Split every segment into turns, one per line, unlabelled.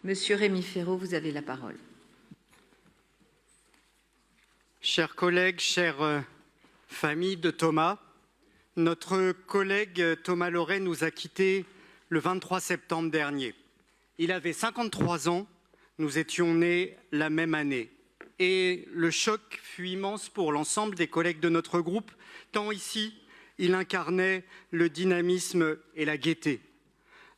Monsieur Rémi Féraud, vous avez la parole.
Chers collègues, chère famille de Thomas, notre collègue Thomas Loret nous a quittés le 23 septembre dernier. Il avait 53 ans, nous étions nés la même année. Et le choc fut immense pour l'ensemble des collègues de notre groupe, tant ici, il incarnait le dynamisme et la gaieté.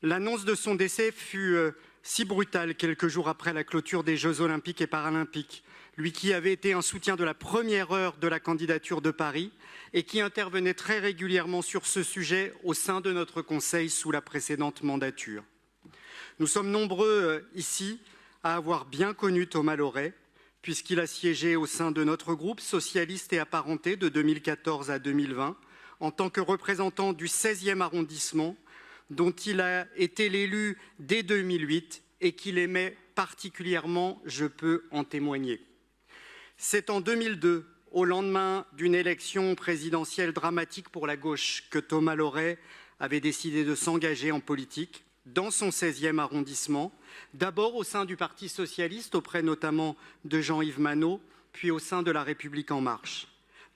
L'annonce de son décès fut si brutale quelques jours après la clôture des Jeux Olympiques et Paralympiques. Lui qui avait été un soutien de la première heure de la candidature de Paris et qui intervenait très régulièrement sur ce sujet au sein de notre Conseil sous la précédente mandature. Nous sommes nombreux ici à avoir bien connu Thomas Loret, puisqu'il a siégé au sein de notre groupe socialiste et apparenté de 2014 à 2020, en tant que représentant du 16e arrondissement, dont il a été l'élu dès 2008 et qu'il aimait particulièrement, je peux en témoigner. C'est en 2002, au lendemain d'une élection présidentielle dramatique pour la gauche, que Thomas Loret avait décidé de s'engager en politique dans son 16e arrondissement, d'abord au sein du Parti socialiste, auprès notamment de Jean-Yves Manot, puis au sein de La République en marche.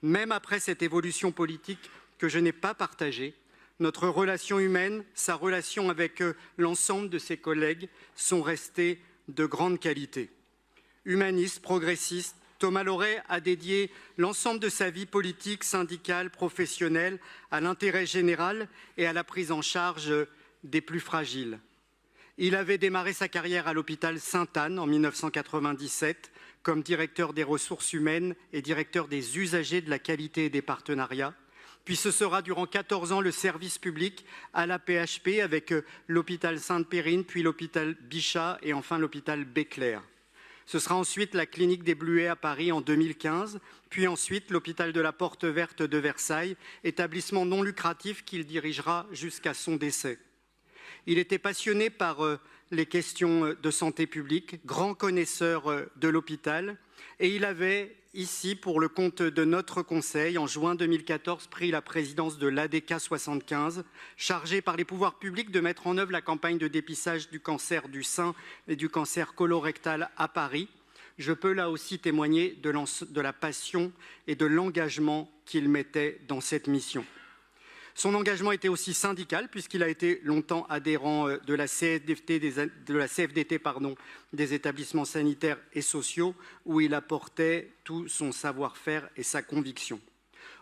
Même après cette évolution politique que je n'ai pas partagée, notre relation humaine, sa relation avec l'ensemble de ses collègues sont restées de grande qualité. Humaniste, progressiste, Thomas Loret a dédié l'ensemble de sa vie politique, syndicale, professionnelle à l'intérêt général et à la prise en charge des plus fragiles. Il avait démarré sa carrière à l'hôpital Sainte-Anne en 1997 comme directeur des ressources humaines et directeur des usagers de la qualité et des partenariats. Puis ce sera durant 14 ans le service public à la PHP avec l'hôpital Sainte-Périne, puis l'hôpital Bichat et enfin l'hôpital Béclair. Ce sera ensuite la clinique des Bluets à Paris en 2015, puis ensuite l'hôpital de la Porte Verte de Versailles, établissement non lucratif qu'il dirigera jusqu'à son décès. Il était passionné par les questions de santé publique, grand connaisseur de l'hôpital, et il avait ici, pour le compte de notre conseil, en juin 2014, pris la présidence de l'ADK 75, chargé par les pouvoirs publics de mettre en œuvre la campagne de dépistage du cancer du sein et du cancer colorectal à Paris. Je peux là aussi témoigner de la passion et de l'engagement qu'il mettait dans cette mission. Son engagement était aussi syndical, puisqu'il a été longtemps adhérent de la CFDT, des établissements sanitaires et sociaux, où il apportait tout son savoir-faire et sa conviction.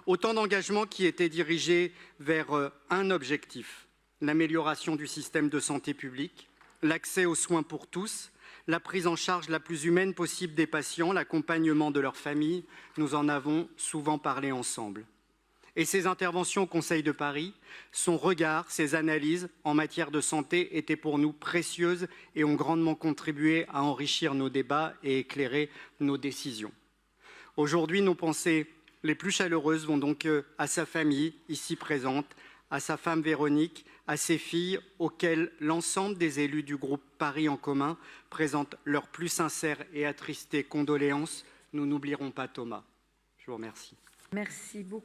Autant d'engagements qui étaient dirigés vers un objectif, l'amélioration du système de santé publique, l'accès aux soins pour tous, la prise en charge la plus humaine possible des patients, l'accompagnement de leurs familles. Nous en avons souvent parlé ensemble. Et ses interventions au Conseil de Paris, son regard, ses analyses en matière de santé étaient pour nous précieuses et ont grandement contribué à enrichir nos débats et éclairer nos décisions. Aujourd'hui, nos pensées les plus chaleureuses vont donc à sa famille, ici présente, à sa femme Véronique, à ses filles, auxquelles l'ensemble des élus du groupe Paris en commun présentent leurs plus sincères et attristées condoléances. Nous n'oublierons pas Thomas. Je vous remercie.
Merci beaucoup.